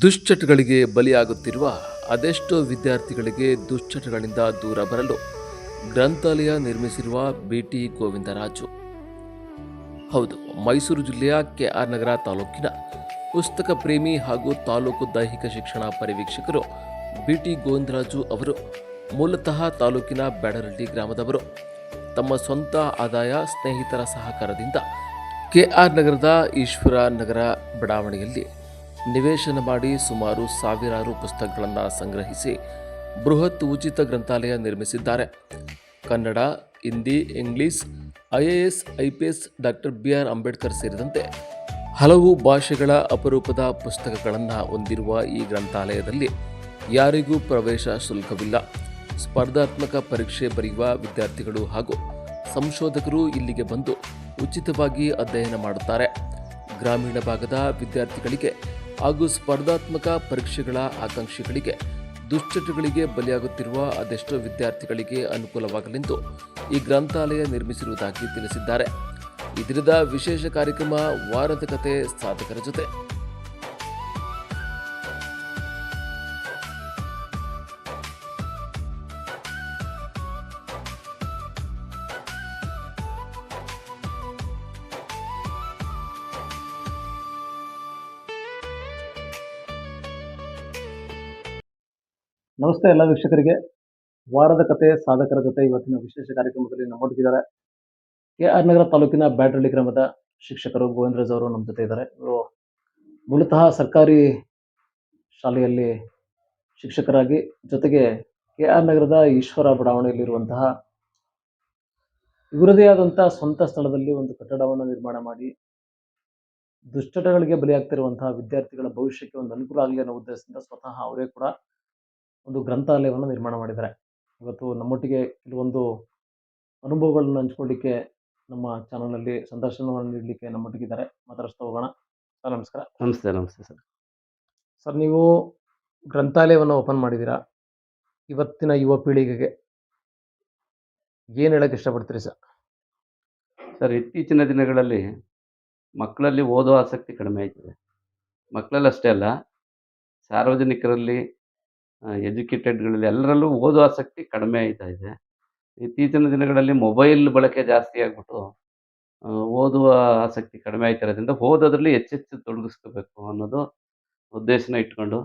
ದುಶ್ಚಟಗಳಿಗೆ ಬಲಿಯಾಗುತ್ತಿರುವ ಅದೆಷ್ಟೋ ವಿದ್ಯಾರ್ಥಿಗಳಿಗೆ ದುಶ್ಚಟಗಳಿಂದ ದೂರ ಬರಲು ಗ್ರಂಥಾಲಯ ನಿರ್ಮಿಸಿರುವ ಬಿಟಿ ಗೋವಿಂದರಾಜು. ಹೌದು, ಮೈಸೂರು ಜಿಲ್ಲೆಯ ಕೆಆರ್ ನಗರ ತಾಲೂಕಿನ ಪುಸ್ತಕ ಪ್ರೇಮಿ ಹಾಗೂ ತಾಲೂಕು ದೈಹಿಕ ಶಿಕ್ಷಣ ಪರಿವೀಕ್ಷಕರು ಬಿಟಿ ಗೋವಿಂದರಾಜು ಅವರು ಮೂಲತಃ ತಾಲೂಕಿನ ಬ್ಯಾಡರಹಳ್ಳಿ ಗ್ರಾಮದವರು. ತಮ್ಮ ಸ್ವಂತ ಆದಾಯ, ಸ್ನೇಹಿತರ ಸಹಕಾರದಿಂದ ಕೆಆರ್ ನಗರದ ಈಶ್ವರ ನಗರ ಬಡಾವಣೆಯಲ್ಲಿ ನಿವೇಶನ ಮಾಡಿ ಸುಮಾರು ಸಾವಿರಾರು ಪುಸ್ತಕಗಳನ್ನು ಸಂಗ್ರಹಿಸಿ ಬೃಹತ್ ಉಚಿತ ಗ್ರಂಥಾಲಯ ನಿರ್ಮಿಸಿದ್ದಾರೆ. Kannada, Hindi, English, IAS, IPS, doctor BR Ambedkar ಸೇರಿದಂತೆ ಹಲವು ಭಾಷೆಗಳ ಅಪರೂಪದ ಪುಸ್ತಕಗಳನ್ನು ಹೊಂದಿರುವ ಈ ಗ್ರಂಥಾಲಯದಲ್ಲಿ ಯಾರಿಗೂ ಪ್ರವೇಶ ಶುಲ್ಕವಿಲ್ಲ. ಸ್ಪರ್ಧಾತ್ಮಕ ಪರೀಕ್ಷೆ ಬರೆಯುವ ವಿದ್ಯಾರ್ಥಿಗಳು ಹಾಗೂ ಸಂಶೋಧಕರು ಇಲ್ಲಿಗೆ ಬಂದು ಉಚಿತವಾಗಿ ಅಧ್ಯಯನ ಮಾಡುತ್ತಾರೆ. ಗ್ರಾಮೀಣ ಭಾಗದ ವಿದ್ಯಾರ್ಥಿಗಳಿಗೆ ಹಾಗೂ ಸ್ಪರ್ಧಾತ್ಮಕ ಪರೀಕ್ಷೆಗಳ ಆಕಾಂಕ್ಷಿಗಳಿಗೆ ದುಶ್ಚಟಗಳಿಗೆ ಬಲಿಯಾಗುತ್ತಿರುವ ಅದೆಷ್ಟೋ ವಿದ್ಯಾರ್ಥಿಗಳಿಗೆ ಅನುಕೂಲವಾಗಲೆಂದು ಈ ಗ್ರಂಥಾಲಯ ನಿರ್ಮಿಸಿರುವುದಾಗಿ ತಿಳಿಸಿದ್ದಾರೆ. ಈ ದಿನದ ವಿಶೇಷ ಕಾರ್ಯಕ್ರಮ ವಾರದ ಕತೆ ಸಾಧಕರ ಜೊತೆ. ನಮಸ್ತೆ ಎಲ್ಲ ವೀಕ್ಷಕರಿಗೆ. ವಾರದ ಕತೆ ಸಾಧಕರ ಜೊತೆ ಇವತ್ತಿನ ವಿಶೇಷ ಕಾರ್ಯಕ್ರಮದಲ್ಲಿ ನಮ್ಮೊಟ್ಟಿಗಿದ್ದಾರೆ ಕೆಆರ್ ನಗರ ತಾಲೂಕಿನ ಬ್ಯಾಡರಹಳ್ಳಿ ಗ್ರಾಮದ ಶಿಕ್ಷಕರು ಗೋವಿಂದರಾಜ್ ಅವರು ನಮ್ಮ ಜೊತೆ ಇದ್ದಾರೆ. ಇವರು ಮೂಲತಃ ಸರ್ಕಾರಿ ಶಾಲೆಯಲ್ಲಿ ಶಿಕ್ಷಕರಾಗಿ, ಜೊತೆಗೆ ಕೆಆರ್ ನಗರದ ಈಶ್ವರ ಬಡಾವಣೆಯಲ್ಲಿರುವಂತಹ ಇವರದೇ ಆದಂತಹ ಸ್ವಂತ ಸ್ಥಳದಲ್ಲಿ ಒಂದು ಕಟ್ಟಡವನ್ನು ನಿರ್ಮಾಣ ಮಾಡಿ ದುಶ್ಚಟಗಳಿಗೆ ಬಲಿಯಾಗ್ತಿರುವಂತಹ ವಿದ್ಯಾರ್ಥಿಗಳ ಭವಿಷ್ಯಕ್ಕೆ ಒಂದು ಅನುಕೂಲ ಆಗಲಿ ಅನ್ನೋ ಉದ್ದೇಶದಿಂದ ಸ್ವತಃ ಅವರೇ ಕೂಡ ಒಂದು ಗ್ರಂಥಾಲಯವನ್ನು ನಿರ್ಮಾಣ ಮಾಡಿದ್ದಾರೆ. ಇವತ್ತು ನಮ್ಮೊಟ್ಟಿಗೆ ಕೆಲವೊಂದು ಅನುಭವಗಳನ್ನು ಹಂಚ್ಕೊಳ್ಳಿಕ್ಕೆ ನಮ್ಮ ಚಾನಲ್ನಲ್ಲಿ ಸಂದರ್ಶನವನ್ನು ನೀಡಲಿಕ್ಕೆ ನಮ್ಮೊಟ್ಟಿಗಿದ್ದಾರೆ. ಮಾತಾಡಿಸ್ತಾ ಹೋಗೋಣ. ಸರ್ ನಮಸ್ಕಾರ. ನಮಸ್ತೆ. ನಮಸ್ತೆ ಸರ್. ಸರ್, ನೀವು ಗ್ರಂಥಾಲಯವನ್ನು ಓಪನ್ ಮಾಡಿದ್ದೀರಾ. ಇವತ್ತಿನ ಯುವ ಪೀಳಿಗೆಗೆ ಏನು ಹೇಳಕ್ಕೆ ಇಷ್ಟಪಡ್ತೀರಿ ಸರ್? ಸರ್, ಇತ್ತೀಚಿನ ದಿನಗಳಲ್ಲಿ ಮಕ್ಕಳಲ್ಲಿ ಓದೋ ಆಸಕ್ತಿ ಕಡಿಮೆ ಆಯ್ತದೆ. ಮಕ್ಕಳಲ್ಲಿ ಅಷ್ಟೇ ಅಲ್ಲ, ಸಾರ್ವಜನಿಕರಲ್ಲಿ, ಎಜುಕೇಟೆಡ್ಗಳಲ್ಲಿ ಎಲ್ಲರಲ್ಲೂ ಓದೋ ಆಸಕ್ತಿ ಕಡಿಮೆ ಆಯ್ತಾ ಇದೆ. ಇತ್ತೀಚಿನ ದಿನಗಳಲ್ಲಿ ಮೊಬೈಲ್ ಬಳಕೆ ಜಾಸ್ತಿ ಆಗ್ಬಿಟ್ಟು ಓದುವ ಆಸಕ್ತಿ ಕಡಿಮೆ ಆಯ್ತಾ ಇರೋದ್ರಿಂದ ಓದೋದ್ರಲ್ಲಿ ಹೆಚ್ಚೆಚ್ಚು ತೊಡಗಿಸ್ಕೋಬೇಕು ಅನ್ನೋದು ಉದ್ದೇಶನ ಇಟ್ಕೊಂಡು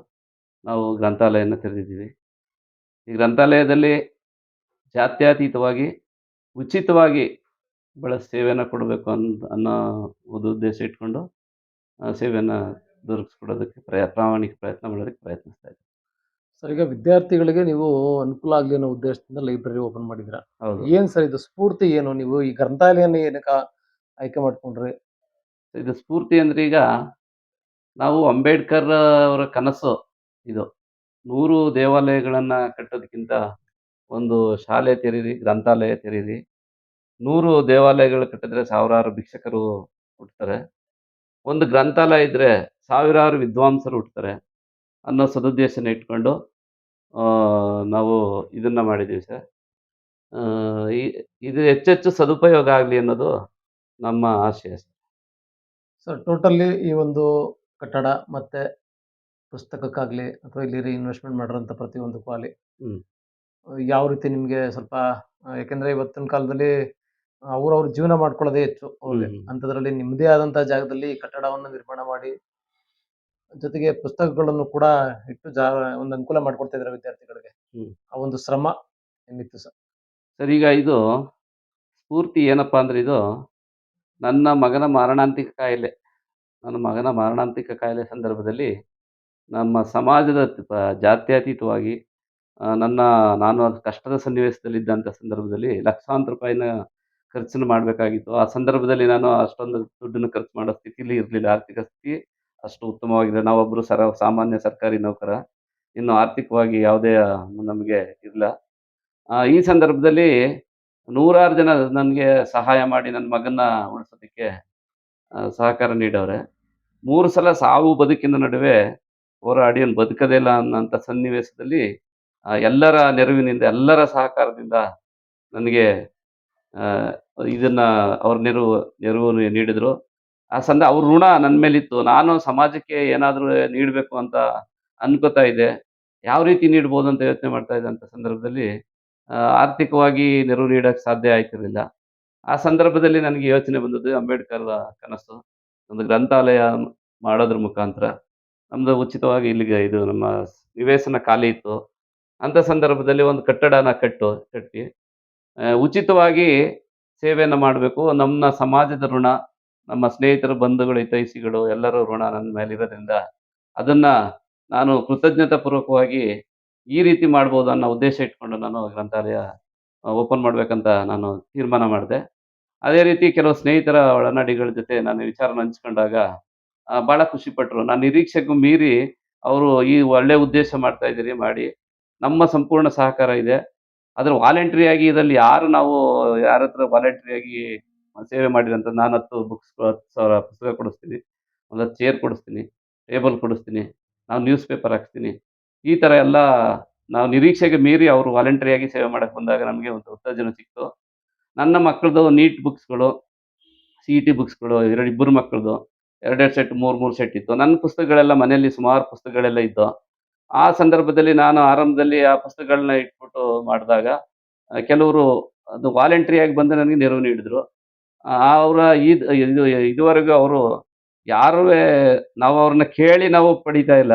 ನಾವು ಗ್ರಂಥಾಲಯನ ತೆರೆದಿದ್ದೀವಿ. ಈ ಗ್ರಂಥಾಲಯದಲ್ಲಿ ಜಾತ್ಯತೀತವಾಗಿ ಉಚಿತವಾಗಿ ಸೇವೆಯನ್ನು ಕೊಡಬೇಕು ಅನ್ನೋ ಒಂದು ಉದ್ದೇಶ ಇಟ್ಕೊಂಡು ಸೇವೆಯನ್ನು ದೊರಕಿಸ್ಕೊಡೋದಕ್ಕೆ ಪ್ರಾಮಾಣಿಕ ಪ್ರಯತ್ನ ಮಾಡೋದಕ್ಕೆ ಪ್ರಯತ್ನಿಸ್ತಾ ಇದ್ದೀವಿ. ಸರ್, ಈಗ ವಿದ್ಯಾರ್ಥಿಗಳಿಗೆ ನೀವು ಅನುಕೂಲ ಆಗಲಿ ಅನ್ನೋ ಉದ್ದೇಶದಿಂದ ಲೈಬ್ರರಿ ಓಪನ್ ಮಾಡಿದ್ದೀರಾ. ಹೌದು. ಏನು ಸರ್ ಇದು ಸ್ಫೂರ್ತಿ ಏನು? ನೀವು ಈ ಗ್ರಂಥಾಲಯನ ಏನಕ್ಕೆ ಆಯ್ಕೆ ಮಾಡ್ಕೊಂಡ್ರಿ? ಇದು ಸ್ಫೂರ್ತಿ ಅಂದರೆ, ಈಗ ನಾವು ಅಂಬೇಡ್ಕರ್ ಅವರ ಕನಸು ಇದು. 100 ದೇವಾಲಯಗಳನ್ನು ಕಟ್ಟೋದಕ್ಕಿಂತ ಒಂದು ಶಾಲೆ ತೆರೀರಿ, ಗ್ರಂಥಾಲಯ ತೆರೀರಿ. 100 ದೇವಾಲಯಗಳು ಕಟ್ಟಿದ್ರೆ ಸಾವಿರಾರು ಭಿಕ್ಷಕರು ಹುಟ್ಟುತ್ತಾರೆ. ಒಂದು ಗ್ರಂಥಾಲಯ ಇದ್ದರೆ ಸಾವಿರಾರು ವಿದ್ವಾಂಸರು ಹುಟ್ಟುತ್ತಾರೆ ಅನ್ನೋ ಸದುದ್ದೇಶನ ಇಟ್ಕೊಂಡು ನಾವು ಇದನ್ನು ಮಾಡಿದ್ದೀವಿ ಸರ್. ಇದು ಹೆಚ್ಚೆಚ್ಚು ಸದುಪಯೋಗ ಆಗಲಿ ಅನ್ನೋದು ನಮ್ಮ ಆಶಯ ಸರ್. ಸರ್, ಟೋಟಲಿ ಈ ಒಂದು ಕಟ್ಟಡ ಮತ್ತೆ ಪುಸ್ತಕಕ್ಕಾಗಲಿ ಅಥವಾ ಇಲ್ಲಿ ಇನ್ವೆಸ್ಟ್ಮೆಂಟ್ ಮಾಡಿರೋಂಥ ಪ್ರತಿಯೊಂದಕ್ಕೂ ಆಗಲಿ ಯಾವ ರೀತಿ ನಿಮಗೆ ಸ್ವಲ್ಪ, ಯಾಕೆಂದರೆ ಇವತ್ತಿನ ಕಾಲದಲ್ಲಿ ಅವ್ರವ್ರ ಜೀವನ ಮಾಡ್ಕೊಳ್ಳೋದೇ ಹೆಚ್ಚು ಅವ್ರಿಗೆ. ಅಂಥದ್ರಲ್ಲಿ ನಿಮ್ಮದೇ ಆದಂಥ ಜಾಗದಲ್ಲಿ ಈ ಕಟ್ಟಡವನ್ನು ನಿರ್ಮಾಣ ಮಾಡಿ, ಜೊತೆಗೆ ಪುಸ್ತಕಗಳನ್ನು ಕೂಡ ಇಟ್ಟು ಒಂದು ಅನುಕೂಲ ಮಾಡಿಕೊಡ್ತಾ ಇದ್ದಾರೆ ವಿದ್ಯಾರ್ಥಿಗಳಿಗೆ. ಆ ಒಂದು ಶ್ರಮ ಏನಿತ್ತು ಸರ್? ಸರ್, ಈಗ ಇದು ಸ್ಫೂರ್ತಿ ಏನಪ್ಪ ಅಂದರೆ, ಇದು ನನ್ನ ಮಗನ ಮಾರಣಾಂತಿಕ ಕಾಯಿಲೆ ಸಂದರ್ಭದಲ್ಲಿ ನಮ್ಮ ಸಮಾಜದ ಜಾತ್ಯತೀತವಾಗಿ ನಾನು ಅದು ಕಷ್ಟದ ಸನ್ನಿವೇಶದಲ್ಲಿದ್ದಂಥ ಸಂದರ್ಭದಲ್ಲಿ ಲಕ್ಷಾಂತರ ರೂಪಾಯಿನ ಖರ್ಚನ್ನು ಮಾಡಬೇಕಾಗಿತ್ತು. ಆ ಸಂದರ್ಭದಲ್ಲಿ ನಾನು ಅಷ್ಟೊಂದು ದುಡ್ಡನ್ನು ಖರ್ಚು ಮಾಡೋ ಸ್ಥಿತಿಲಿ ಇರಲಿಲ್ಲ. ಆರ್ಥಿಕ ಸ್ಥಿತಿ ಅಷ್ಟು ಉತ್ತಮವಾಗಿದೆ. ನಾವೊಬ್ಬರು ಸಾಮಾನ್ಯ ಸರ್ಕಾರಿ ನೌಕರ, ಇನ್ನು ಆರ್ಥಿಕವಾಗಿ ಯಾವುದೇ ನಮಗೆ ಇಲ್ಲ. ಈ ಸಂದರ್ಭದಲ್ಲಿ ನೂರಾರು ಜನ ನನಗೆ ಸಹಾಯ ಮಾಡಿ ನನ್ನ ಮಗನ್ನ ಉಳಿಸೋದಕ್ಕೆ ಸಹಕಾರ ನೀಡವ್ರೆ. 3 ಸಲ ಸಾವು ಬದುಕಿನ ನಡುವೆ ಹೋರಾಡಿ ಅವ್ನು ಬದುಕದೇ ಇಲ್ಲ ಅನ್ನೋಂಥ ಸನ್ನಿವೇಶದಲ್ಲಿ ಎಲ್ಲರ ನೆರವಿನಿಂದ, ಎಲ್ಲರ ಸಹಕಾರದಿಂದ ನನಗೆ ಇದನ್ನು ಅವ್ರ ನೆರವು ನೀಡಿದರು. ಅವ್ರ ಋಣ ನನ್ನ ಮೇಲಿತ್ತು. ನಾನು ಸಮಾಜಕ್ಕೆ ಏನಾದರೂ ನೀಡಬೇಕು ಅಂತ ಅನ್ಕೋತಾ ಇದ್ದೆ. ಯಾವ ರೀತಿ ನೀಡ್ಬೋದು ಅಂತ ಯೋಚನೆ ಮಾಡ್ತಾ ಇದ್ದಂಥ ಸಂದರ್ಭದಲ್ಲಿ ಆರ್ಥಿಕವಾಗಿ ನೆರವು ನೀಡಕ್ಕೆ ಸಾಧ್ಯ ಆಯ್ತಿರ್ಲಿಲ್ಲ. ಆ ಸಂದರ್ಭದಲ್ಲಿ ನನಗೆ ಯೋಚನೆ ಬಂದದ್ದು ಅಂಬೇಡ್ಕರ್ ಕನಸು. ಒಂದು ಗ್ರಂಥಾಲಯ ಮಾಡೋದ್ರ ಮುಖಾಂತರ ನಮ್ದು ಉಚಿತವಾಗಿ ಇಲ್ಲಿಗೆ ಇದು ನಮ್ಮ ನಿವೇಶನ ಖಾಲಿ ಇತ್ತು. ಅಂಥ ಸಂದರ್ಭದಲ್ಲಿ ಒಂದು ಕಟ್ಟಡನ ಕಟ್ಟಿ ಉಚಿತವಾಗಿ ಸೇವೆಯನ್ನ ಮಾಡಬೇಕು. ನಮ್ಮ ಸಮಾಜದ ಋಣ, ನಮ್ಮ ಸ್ನೇಹಿತರು, ಬಂಧುಗಳು, ಹಿತೈಷಿಗಳು ಎಲ್ಲರ ಋಣ ನನ್ನ ಮೇಲಿರೋದ್ರಿಂದ, ಅದನ್ನ ನಾನು ಕೃತಜ್ಞತಾ ಪೂರ್ವಕವಾಗಿ ಈ ರೀತಿ ಮಾಡ್ಬೋದು ಅನ್ನೋ ಉದ್ದೇಶ ಇಟ್ಕೊಂಡು ನಾನು ಗ್ರಂಥಾಲಯ ಓಪನ್ ಮಾಡ್ಬೇಕಂತ ನಾನು ತೀರ್ಮಾನ ಮಾಡಿದೆ. ಅದೇ ರೀತಿ ಕೆಲವು ಸ್ನೇಹಿತರ ಒಡನಾಡಿಗಳ ಜೊತೆ ನಾನು ವಿಚಾರನ ಹಂಚ್ಕೊಂಡಾಗ ಭಾಳ ಖುಷಿಪಟ್ರು. ನನ್ನ ನಿರೀಕ್ಷೆಗೂ ಮೀರಿ ಅವರು ಈ ಒಳ್ಳೆ ಉದ್ದೇಶ ಮಾಡ್ತಾ ಇದ್ದೀರಿ ಮಾಡಿ, ನಮ್ಮ ಸಂಪೂರ್ಣ ಸಹಕಾರ ಇದೆ. ಆದ್ರೆ ವಾಲಂಟರಿಯಾಗಿ ಇದರಲ್ಲಿ ನಾವು ಯಾರ ಹತ್ರ ವಾಲಂಟರಿಯಾಗಿ ಸೇವೆ ಮಾಡಿರಂತ ನಾನು 10 10,000 ಪುಸ್ತಕ ಕೊಡಿಸ್ತೀನಿ. ಒಂದು 10 ಚೇರ್ ಕೊಡಿಸ್ತೀನಿ, ಟೇಬಲ್ ಕೊಡಿಸ್ತೀನಿ, ನಾವು ನ್ಯೂಸ್ ಪೇಪರ್ ಹಾಕ್ಸ್ತೀನಿ. ಈ ಥರ ಎಲ್ಲ ನಾವು ನಿರೀಕ್ಷೆಗೆ ಮೀರಿ ಅವರು ವಾಲಂಟರಿಯಾಗಿ ಸೇವೆ ಮಾಡಕ್ಕೆ ಬಂದಾಗ ನಮಗೆ ಒಂದು ಉತ್ತೇಜನ ಸಿಕ್ತು. ನನ್ನ ಮಕ್ಕಳದು ನೀಟ್ ಬುಕ್ಸ್‌ಗಳು, ಸಿ-ಇ-ಟಿ ಬುಕ್ಸ್‌ಗಳು ಇಬ್ಬರು ಮಕ್ಕಳದು 2 ಸೆಟ್, 3 ಸೆಟ್ ಇತ್ತು. ನನ್ನ ಪುಸ್ತಕಗಳೆಲ್ಲ ಮನೆಯಲ್ಲಿ ಸುಮಾರು ಪುಸ್ತಕಗಳೆಲ್ಲ ಇದ್ದು. ಆ ಸಂದರ್ಭದಲ್ಲಿ ನಾನು ಆರಂಭದಲ್ಲಿ ಆ ಪುಸ್ತಕಗಳನ್ನ ಇಟ್ಬಿಟ್ಟು ಮಾಡಿದಾಗ ಕೆಲವರು ಅದು ವಾಲಂಟರಿಯಾಗಿ ಬಂದು ನನಗೆ ನೆರವು ನೀಡಿದ್ರು. ಅವರ ಇದುವರೆಗೂ ಅವರು ಯಾರುವೇ ನಾವು ಅವ್ರನ್ನ ಕೇಳಿ ನಾವು ಪಡೀತಾ ಇಲ್ಲ.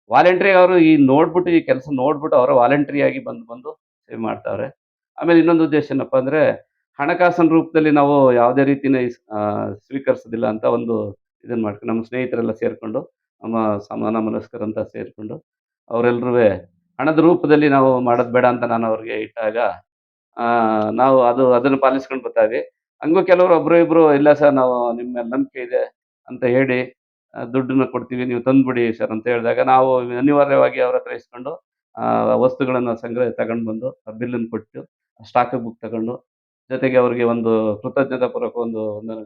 ವಾಲಂಟರಿಯಾಗಿ ಅವರು ನೋಡ್ಬಿಟ್ಟು ಈ ಕೆಲಸ ನೋಡ್ಬಿಟ್ಟು ಅವರು ವಾಲಂಟರಿಯಾಗಿ ಬಂದು ಸೇವೆ ಮಾಡ್ತಾವ್ರೆ. ಆಮೇಲೆ ಇನ್ನೊಂದು ಉದ್ದೇಶ ಏನಪ್ಪಾ ಅಂದ್ರೆ, ಹಣಕಾಸಿನ ರೂಪದಲ್ಲಿ ನಾವು ಯಾವುದೇ ರೀತಿನ ಸ್ವೀಕರಿಸೋದಿಲ್ಲ ಅಂತ ಒಂದು ಇದನ್ನ ಮಾಡ್ಕೊಂಡು ನಮ್ಮ ಸ್ನೇಹಿತರೆಲ್ಲ ಸೇರ್ಕೊಂಡು, ನಮ್ಮ ಸಮಾನ ಮನಸ್ಕರಂತ ಸೇರ್ಕೊಂಡು ಅವರೆಲ್ಲರೂ ಹಣದ ರೂಪದಲ್ಲಿ ನಾವು ಮಾಡೋದು ಬೇಡ ಅಂತ ನಾನು ಅವ್ರಿಗೆ ಇಟ್ಟಾಗ ನಾವು ಅದನ್ನು ಪಾಲಿಸ್ಕೊಂಡು ಬರ್ತಾ ಇದ್ವಿ. ಹಂಗೂ ಕೆಲವರು ಒಬ್ರು ಇಬ್ರು ಇಲ್ಲ ಸರ್ ನಾವು ನಿಮ್ಮ ಮೇಲೆ ನಂಬಿಕೆ ಇದೆ ಅಂತ ಹೇಳಿ ದುಡ್ಡನ್ನ ಕೊಡ್ತೀವಿ ನೀವು ತಂದ್ಬಿಡಿ ಸರ್ ಅಂತ ಹೇಳಿದಾಗ ನಾವು ಅನಿವಾರ್ಯವಾಗಿ ಅವ್ರ ಹತ್ರ ಇಸ್ಕೊಂಡು ವಸ್ತುಗಳನ್ನ ತಗೊಂಡು ಬಂದು ಬಿಲ್ಲನ್ನು ಕೊಟ್ಟು ಸ್ಟಾಕ್ ಬುಕ್ ತಗೊಂಡು ಜೊತೆಗೆ ಅವರಿಗೆ ಒಂದು ಕೃತಜ್ಞತಾ ಪೂರ್ವಕ ಒಂದು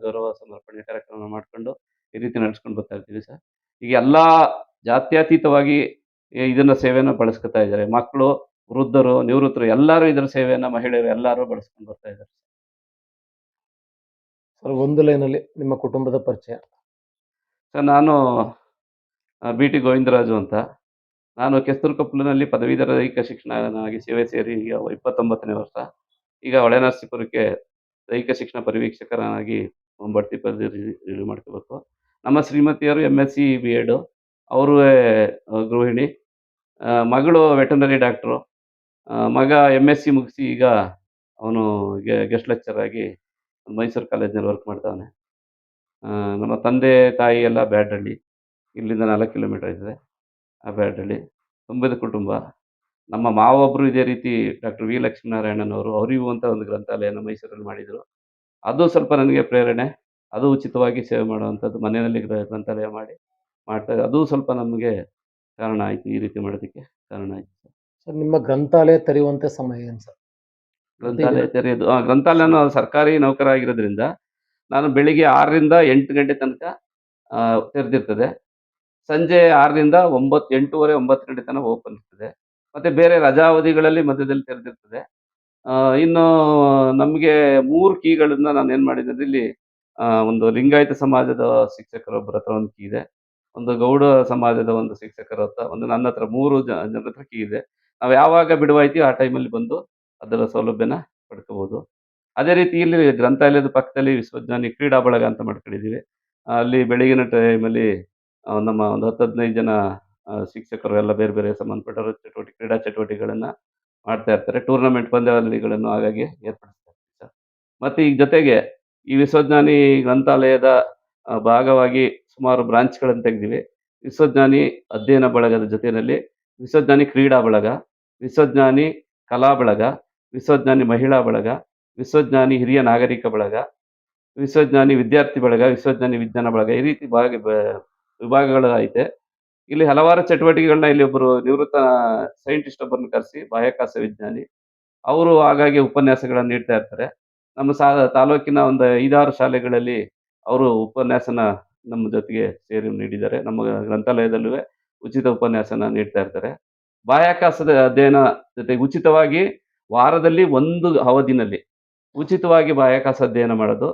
ಗೌರವ ಸಮರ್ಪಣೆ ಕಾರ್ಯಕ್ರಮ ಮಾಡ್ಕೊಂಡು ಈ ರೀತಿ ನಡೆಸ್ಕೊಂಡು ಬರ್ತಾ ಇರ್ತೀವಿ ಸರ್. ಈಗ ಎಲ್ಲಾ ಜಾತ್ಯತೀತವಾಗಿ ಇದನ್ನ ಸೇವೆಯನ್ನ ಬಳಸ್ಕೊತಾ ಇದ್ದಾರೆ. ಮಕ್ಕಳು, ವೃದ್ಧರು, ನಿವೃತ್ತರು ಎಲ್ಲರೂ ಇದರ ಸೇವೆಯನ್ನ ಮಹಿಳೆಯರು ಎಲ್ಲರೂ ಬಳಸ್ಕೊಂಡು ಬರ್ತಾ ಇದ್ದಾರೆ. ಸರ್, ಒಂದು ಲೈನಲ್ಲಿ ನಿಮ್ಮ ಕುಟುಂಬದ ಪರಿಚಯ. ಸರ್, ನಾನು ಬಿ.ಟಿ. ಗೋವಿಂದರಾಜು ಅಂತ. ನಾನು ಕೆಸ್ತೂರ್ಕೊಪ್ಪಲಿನಲ್ಲಿ ಪದವೀಧರ ದೈಹಿಕ ಶಿಕ್ಷಕನಾಗಿ ಸೇವೆ ಸೇರಿ ಈಗ 29ನೇ ವರ್ಷ. ಈಗ ಹೊಳೆನರಸೀಪುರಕ್ಕೆ ದೈಹಿಕ ಶಿಕ್ಷಣ ಪರಿವೀಕ್ಷಕನಾಗಿ ಬಡ್ತಿ ಪಡೆದು ರಿಲೀವ್ ಮಾಡ್ಕೋಬೇಕು. ನಮ್ಮ ಶ್ರೀಮತಿಯವರು ಎಂ.ಎಸ್.ಸಿ. ಬಿ.ಎಡ್, ಅವರು ಗೃಹಿಣಿ. ಮಗಳು ವೆಟರ್ನರಿ ಡಾಕ್ಟ್ರು. ಮಗ ಎಂ.ಎಸ್.ಸಿ. ಮುಗಿಸಿ ಈಗ ಅವನು ಗೆಸ್ಟ್ ಲೆಕ್ಚರ್ ಆಗಿ ಮೈಸೂರು ಕಾಲೇಜ್ನಲ್ಲಿ ವರ್ಕ್ ಮಾಡ್ತಾವನೆ. ನಮ್ಮ ತಂದೆ ತಾಯಿ ಎಲ್ಲ ಬ್ಯಾಡಹಳ್ಳಿ, ಇಲ್ಲಿಂದ 4 ಕಿಲೋಮೀಟರ್ ಇದೆ ಆ ಬ್ಯಾಡಹಳ್ಳಿ. ತುಂಬಿದ ಕುಟುಂಬ. ನಮ್ಮ ಮಾವ ಒಬ್ಬರು ಇದೇ ರೀತಿ ಡಾಕ್ಟರ್ ವಿ. ಲಕ್ಷ್ಮೀನಾರಾಯಣನವರು ಅರಿವು ಅಂತ ಒಂದು ಗ್ರಂಥಾಲಯನ ಮೈಸೂರಲ್ಲಿ ಮಾಡಿದರು. ಅದು ಸ್ವಲ್ಪ ನನಗೆ ಪ್ರೇರಣೆ. ಅದು ಉಚಿತವಾಗಿ ಸೇವೆ ಮಾಡುವಂಥದ್ದು ಮನೆಯಲ್ಲಿ ಗ್ರಂಥಾಲಯ ಮಾಡ್ತಾ ಅದು ಸ್ವಲ್ಪ ನಮಗೆ ಕಾರಣ ಆಯಿತು. ಈ ರೀತಿ ಮಾಡೋದಕ್ಕೆ ಕಾರಣ ಆಯಿತು. ಸರ್, ನಿಮ್ಮ ಗ್ರಂಥಾಲಯ ತೆರೆಯುವಂಥ ಸಮಯ ಏನು ಸರ್? ಗ್ರಂಥಾಲಯ ತೆರೆಯೋದು ಗ್ರಂಥಾಲಯ ನಾನು ಸರ್ಕಾರಿ ನೌಕರ ಆಗಿರೋದ್ರಿಂದ ನಾನು ಬೆಳಿಗ್ಗೆ 6ರಿಂದ 8 ಗಂಟೆ ತನಕ ತೆರೆದಿರ್ತದೆ. ಸಂಜೆ 6ರಿಂದ 8:30, 9 ಗಂಟೆ ತನಕ ಓಪನ್ ಇರ್ತದೆ. ಮತ್ತೆ ಬೇರೆ ರಜಾ ಅವಧಿಗಳಲ್ಲಿ ಮಧ್ಯದಲ್ಲಿ ತೆರೆದಿರ್ತದೆ. ಇನ್ನು ನಮಗೆ 3 ಕೀಗಳನ್ನ ನಾನು ಏನು ಮಾಡಿದ್ದೆ ಅಂದ್ರೆ ಇಲ್ಲಿ ಒಂದು ಲಿಂಗಾಯತ ಸಮಾಜದ ಶಿಕ್ಷಕರೊಬ್ಬರ ಹತ್ರ ಒಂದು ಕೀ ಇದೆ. ಒಂದು ಗೌಡ ಸಮಾಜದ ಒಂದು ಶಿಕ್ಷಕರ ಹತ್ರ, ಒಂದು ನನ್ನ ಹತ್ರ 3 ಜನರ ಹತ್ರ ಕೀ ಇದೆ. ನಾವು ಯಾವಾಗ ಬಿಡುವಾಯ್ತೀವಿ ಆ ಟೈಮಲ್ಲಿ ಬಂದು ಅದರ ಸೌಲಭ್ಯನ ಪಡ್ಕೋಬಹುದು. ಅದೇ ರೀತಿ ಇಲ್ಲಿ ಗ್ರಂಥಾಲಯದ ಪಕ್ಕದಲ್ಲಿ ವಿಶ್ವಜ್ಞಾನಿ ಕ್ರೀಡಾ ಬಳಗ ಅಂತ ಮಾಡ್ಕೊಂಡಿದ್ದೀವಿ. ಅಲ್ಲಿ ಬೆಳಗಿನ ಟೈಮಲ್ಲಿ ನಮ್ಮ ಒಂದು 10, 15 ಜನ ಶಿಕ್ಷಕರು ಎಲ್ಲ ಬೇರೆ ಬೇರೆ ಸಂಬಂಧಪಟ್ಟವರು ಕ್ರೀಡಾ ಚಟುವಟಿಕೆಗಳನ್ನ ಮಾಡ್ತಾ ಇರ್ತಾರೆ. ಟೂರ್ನಮೆಂಟ್ ಪಂದ್ಯಾವಳಿಗಳನ್ನು ಆಗಾಗ್ಗೆ ಏರ್ಪಡಿಸ್ತಾ ಇರ್ತೀವಿ ಸರ್. ಮತ್ತೆ ಈಗ ಜೊತೆಗೆ ಈ ವಿಶ್ವಜ್ಞಾನಿ ಗ್ರಂಥಾಲಯದ ಭಾಗವಾಗಿ ಸುಮಾರು ಬ್ರಾಂಚ್‌ಗಳನ್ನು ತೆಗೆದಿವಿ. ವಿಶ್ವಜ್ಞಾನಿ ಅಧ್ಯಯನ ಬಳಗದ ಜೊತೆಯಲ್ಲಿ ವಿಶ್ವಜ್ಞಾನಿ ಕ್ರೀಡಾ ಬಳಗ, ವಿಶ್ವಜ್ಞಾನಿ ಕಲಾ ಬಳಗ, ವಿಶ್ವಜ್ಞಾನಿ ಮಹಿಳಾ ಬಳಗ, ವಿಶ್ವಜ್ಞಾನಿ ಹಿರಿಯ ನಾಗರಿಕ ಬಳಗ, ವಿಶ್ವಜ್ಞಾನಿ ವಿದ್ಯಾರ್ಥಿ ಬಳಗ, ವಿಶ್ವಜ್ಞಾನಿ ವಿಜ್ಞಾನ ಬಳಗ, ಈ ರೀತಿ ವಿಭಾಗಗಳು ಐತೆ. ಇಲ್ಲಿ ಹಲವಾರು ಚಟುವಟಿಕೆಗಳನ್ನ ಇಲ್ಲಿ ಒಬ್ಬರು ನಿವೃತ್ತ ಸೈಂಟಿಸ್ಟ್ ಒಬ್ಬರನ್ನ ಕರೆಸಿ, ಬಾಹ್ಯಾಕಾಶ ವಿಜ್ಞಾನಿ, ಅವರು ಆಗಾಗ್ಗೆ ಉಪನ್ಯಾಸಗಳನ್ನು ನೀಡ್ತಾ ಇರ್ತಾರೆ. ನಮ್ಮ ತಾಲೂಕಿನ ಒಂದು 5, 6 ಶಾಲೆಗಳಲ್ಲಿ ಅವರು ಉಪನ್ಯಾಸನ ನಮ್ಮ ಜೊತೆಗೆ ಸೇರಿ ನೀಡಿದ್ದಾರೆ. ನಮ್ಮ ಗ್ರಂಥಾಲಯದಲ್ಲೂ ಉಚಿತ ಉಪನ್ಯಾಸನ ನೀಡ್ತಾ ಇರ್ತಾರೆ. ಬಾಹ್ಯಾಕಾಶದ ಅಧ್ಯಯನ ಜೊತೆಗೆ ಉಚಿತವಾಗಿ ವಾರದಲ್ಲಿ ಒಂದು ಅವಧಿನಲ್ಲಿ ಉಚಿತವಾಗಿ ಬಾಹ್ಯಾಕಾಶ ಅಧ್ಯಯನ ಮಾಡೋದು.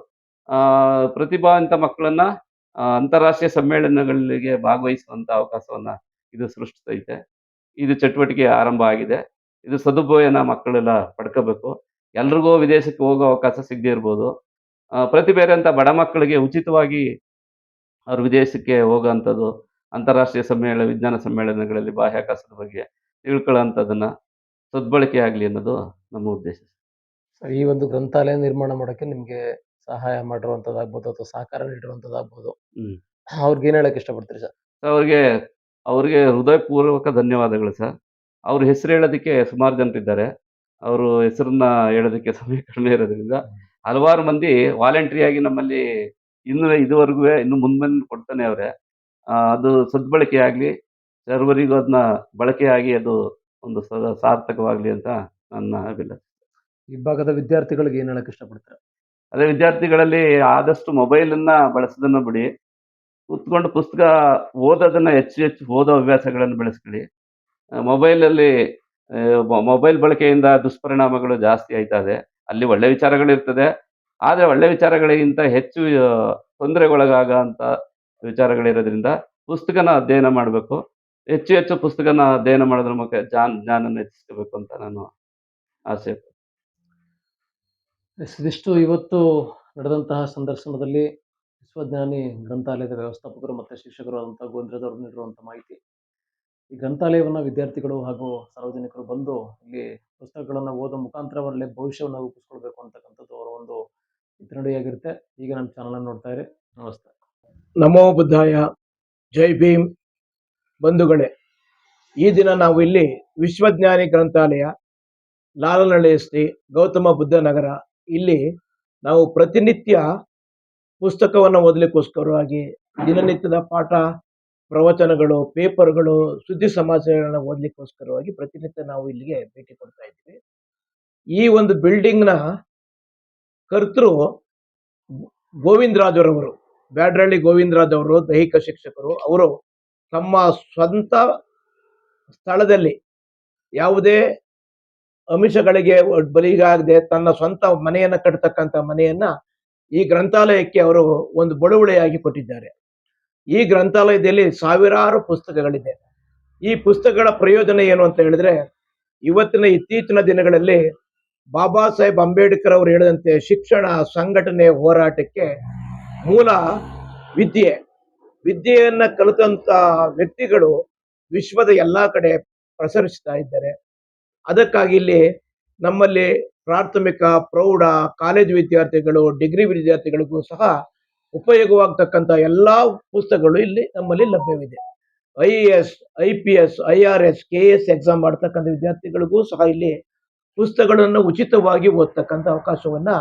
ಪ್ರತಿಭಾವಂತ ಮಕ್ಕಳನ್ನ ಅಂತಾರಾಷ್ಟ್ರೀಯ ಸಮ್ಮೇಳನಗಳಿಗೆ ಭಾಗವಹಿಸುವಂಥ ಅವಕಾಶವನ್ನು ಇದು ಸೃಷ್ಟಿಸೈತೆ. ಇದು ಚಟುವಟಿಕೆ ಆರಂಭ ಆಗಿದೆ. ಇದು ಸದುಪಯೋಗನ ಮಕ್ಕಳೆಲ್ಲ ಪಡ್ಕೋಬೇಕು. ಎಲ್ರಿಗೂ ವಿದೇಶಕ್ಕೆ ಹೋಗೋ ಅವಕಾಶ ಸಿಗದೇ ಇರ್ಬೋದು. ಪ್ರತಿಭೆ ಇರೋಂಥ ಬಡ ಮಕ್ಕಳಿಗೆ ಉಚಿತವಾಗಿ ಅವ್ರು ವಿದೇಶಕ್ಕೆ ಹೋಗೋಂಥದ್ದು, ಅಂತಾರಾಷ್ಟ್ರೀಯ ವಿಜ್ಞಾನ ಸಮ್ಮೇಳನಗಳಲ್ಲಿ ಬಾಹ್ಯಾಕಾಶದ ಬಗ್ಗೆ ತಿಳ್ಕೊಳ್ಳೋಂಥದ್ದನ್ನ ಸದ್ಬಳಕೆ ಆಗಲಿ ಅನ್ನೋದು ನಮ್ಮ ಉದ್ದೇಶ. ಸರ್, ಈ ಒಂದು ಗ್ರಂಥಾಲಯ ನಿರ್ಮಾಣ ಮಾಡೋಕ್ಕೆ ನಿಮಗೆ ಸಹಾಯ ಮಾಡಿರುವಂಥದ್ದಾಗ್ಬೋದು ಅಥವಾ ಸಹಕಾರ ನೀಡಿರುವಂಥದ್ದಾಗ್ಬೋದು, ಹ್ಮ್. ಅವ್ರಿಗೆ ಏನು ಹೇಳಕ್ಕೆ ಇಷ್ಟಪಡ್ತೀರಿ ಸರ್? ಅವ್ರಿಗೆ ಅವ್ರಿಗೆ ಹೃದಯಪೂರ್ವಕ ಧನ್ಯವಾದಗಳು ಸರ್. ಅವ್ರ ಹೆಸರು ಹೇಳೋದಕ್ಕೆ ಸುಮಾರು ಜನರಿದ್ದಾರೆ. ಅವರು ಹೆಸರನ್ನ ಹೇಳೋದಕ್ಕೆ ಸಮಯ ಕಡಿಮೆ ಇರೋದ್ರಿಂದ ಹಲವಾರು ಮಂದಿ ವಾಲಂಟ್ರಿಯಾಗಿ ನಮ್ಮಲ್ಲಿ ಇದುವರೆಗೂ ಇನ್ನು ಮುಂದೆ ಕೊಡ್ತಾನೆ ಅವ್ರೆ. ಅದು ಸದ್ಬಳಕೆ ಆಗಲಿ, ಸರ್ವರಿಗೂ ಅದನ್ನ ಬಳಕೆಯಾಗಿ ಅದು ಒಂದು ಸಾರ್ಥಕವಾಗಲಿ ಅಂತ ನನ್ನ ಅಭಿಲಾಷೆ. ಈ ಭಾಗದ ವಿದ್ಯಾರ್ಥಿಗಳಿಗೆ ಏನು ಹೇಳಕ್ಕೆ ಇಷ್ಟಪಡ್ತೀರಾ? ಅದೇ ವಿದ್ಯಾರ್ಥಿಗಳಲ್ಲಿ ಆದಷ್ಟು ಮೊಬೈಲನ್ನ ಬಳಸೋದನ್ನ ಬಿಡಿ. ಕೂತ್ಕೊಂಡು ಪುಸ್ತಕ ಓದೋದನ್ನ ಹೆಚ್ಚು ಹೆಚ್ಚು ಓದೋ ಹವ್ಯಾಸಗಳನ್ನು ಬೆಳೆಸ್ಕೊಳ್ಳಿ. ಮೊಬೈಲಲ್ಲಿ ಮೊಬೈಲ್ ಬಳಕೆಯಿಂದ ದುಷ್ಪರಿಣಾಮಗಳು ಜಾಸ್ತಿ ಆಯ್ತಾ ಇದೆ. ಅಲ್ಲಿ ಒಳ್ಳೆ ವಿಚಾರಗಳಿರ್ತದೆ. ಆದರೆ ಒಳ್ಳೆ ವಿಚಾರಗಳಿಗಿಂತ ಹೆಚ್ಚು ತೊಂದರೆಗೊಳಗಾಗೋಂಥ ವಿಚಾರಗಳಿರೋದ್ರಿಂದ ಪುಸ್ತಕನ ಅಧ್ಯಯನ ಮಾಡಬೇಕು. ಹೆಚ್ಚು ಹೆಚ್ಚು ಪುಸ್ತಕನ ಅಧ್ಯಯನ ಮಾಡೋದ್ರ ಮೂಲಕ ಜ್ಞಾನನ ಹೆಚ್ಚಿಸ್ಕೋಬೇಕು ಅಂತ ನಾನು ಆಸೆ. ಇದಿಷ್ಟು ಇವತ್ತು ನಡೆದಂತಹ ಸಂದರ್ಶನದಲ್ಲಿ ವಿಶ್ವಜ್ಞಾನಿ ಗ್ರಂಥಾಲಯದ ವ್ಯವಸ್ಥಾಪಕರು ಮತ್ತು ಶಿಕ್ಷಕರು ಆದಂಥ ಗೋವಿಂದರಾಜ್ ಅವರು ನೀಡಿರುವಂಥ ಮಾಹಿತಿ. ಈ ಗ್ರಂಥಾಲಯವನ್ನು ವಿದ್ಯಾರ್ಥಿಗಳು ಹಾಗೂ ಸಾರ್ವಜನಿಕರು ಬಂದು ಇಲ್ಲಿ ಪುಸ್ತಕಗಳನ್ನು ಓದೋ ಮುಖಾಂತರ ಒಳ್ಳೆ ಭವಿಷ್ಯವನ್ನು ರೂಪಿಸ್ಕೊಳ್ಬೇಕು ಅಂತಕ್ಕಂಥದ್ದು ಅವರ ಒಂದು ಹಿತನುಡಿಯಾಗಿರುತ್ತೆ. ಈಗ ನಮ್ಮ ಚಾನಲನ್ನು ನೋಡ್ತಾ ಇರಿ. ನಮಸ್ತೆ. ನಮೋ ಬುದ್ಧಾಯ, ಜೈ ಭೀಮ್. ಬಂಧುಗಳೇ, ಈ ದಿನ ನಾವು ಇಲ್ಲಿ ವಿಶ್ವಜ್ಞಾನಿ ಗ್ರಂಥಾಲಯ, ಲಾಲನಹಳ್ಳಿ ಎಸ್ಟಿ, ಗೌತಮ ಬುದ್ಧ ನಗರ, ಇಲ್ಲಿ ನಾವು ಪ್ರತಿನಿತ್ಯ ಪುಸ್ತಕವನ್ನು ಓದಲಿಕ್ಕೋಸ್ಕರವಾಗಿ ದಿನನಿತ್ಯದ ಪಾಠ, ಪ್ರವಚನಗಳು, ಪೇಪರ್ಗಳು, ಸುದ್ದಿ ಸಮಾಚಾರಗಳನ್ನ ಓದಲಿಕ್ಕೋಸ್ಕರವಾಗಿ ಪ್ರತಿನಿತ್ಯ ನಾವು ಇಲ್ಲಿಗೆ ಭೇಟಿ ಕೊಡ್ತಾ ಇದ್ದೀವಿ. ಈ ಒಂದು ಬಿಲ್ಡಿಂಗ್ನ ಕರ್ತೃ ಗೋವಿಂದರಾಜ್ ಅವರವರು, ಬ್ಯಾಡ್ರಳ್ಳಿ ಗೋವಿಂದರಾಜ್ ಅವರು ದೈಹಿಕ ಶಿಕ್ಷಕರು. ಅವರು ತಮ್ಮ ಸ್ವಂತ ಸ್ಥಳದಲ್ಲಿ ಯಾವುದೇ ಅಂಶಗಳಿಗೆ ಬಲಿಗಾಗದೆ ತನ್ನ ಸ್ವಂತ ಮನೆಯನ್ನ ಕಟ್ಟತಕ್ಕಂಥ ಮನೆಯನ್ನ ಈ ಗ್ರಂಥಾಲಯಕ್ಕೆ ಅವರು ಒಂದು ಬಳುವಳಿಯಾಗಿ ಕೊಟ್ಟಿದ್ದಾರೆ. ಈ ಗ್ರಂಥಾಲಯದಲ್ಲಿ ಸಾವಿರಾರು ಪುಸ್ತಕಗಳಿದೆ. ಈ ಪುಸ್ತಕಗಳ ಪ್ರಯೋಜನ ಏನು ಅಂತ ಹೇಳಿದ್ರೆ, ಇತ್ತೀಚಿನ ದಿನಗಳಲ್ಲಿ ಬಾಬಾ ಸಾಹೇಬ್ ಅಂಬೇಡ್ಕರ್ ಅವರು ಹೇಳಿದಂತೆ ಶಿಕ್ಷಣ, ಸಂಘಟನೆ, ಹೋರಾಟಕ್ಕೆ ಮೂಲ ವಿದ್ಯೆಯನ್ನ ಕಲಿತಂತ ವ್ಯಕ್ತಿಗಳು ವಿಶ್ವದ ಎಲ್ಲಾ ಕಡೆ ಪ್ರಸರಿಸ್ತಾ ಇದ್ದಾರೆ. ಅದಕ್ಕಾಗಿ ಇಲ್ಲಿ ನಮ್ಮಲ್ಲಿ ಪ್ರಾಥಮಿಕ, ಪ್ರೌಢ, ಕಾಲೇಜು ವಿದ್ಯಾರ್ಥಿಗಳು, ಡಿಗ್ರಿ ವಿದ್ಯಾರ್ಥಿಗಳಿಗೂ ಸಹ ಉಪಯೋಗವಾಗತಕ್ಕಂಥ ಎಲ್ಲಾ ಪುಸ್ತಕಗಳು ಇಲ್ಲಿ ನಮ್ಮಲ್ಲಿ ಲಭ್ಯವಿದೆ. IAS, IPS, IRS, KS exam ಮಾಡ್ತಕ್ಕಂಥ ವಿದ್ಯಾರ್ಥಿಗಳಿಗೂ ಸಹ ಇಲ್ಲಿ ಪುಸ್ತಕಗಳನ್ನು ಉಚಿತವಾಗಿ ಓದ್ತಕ್ಕಂಥ ಅವಕಾಶವನ್ನ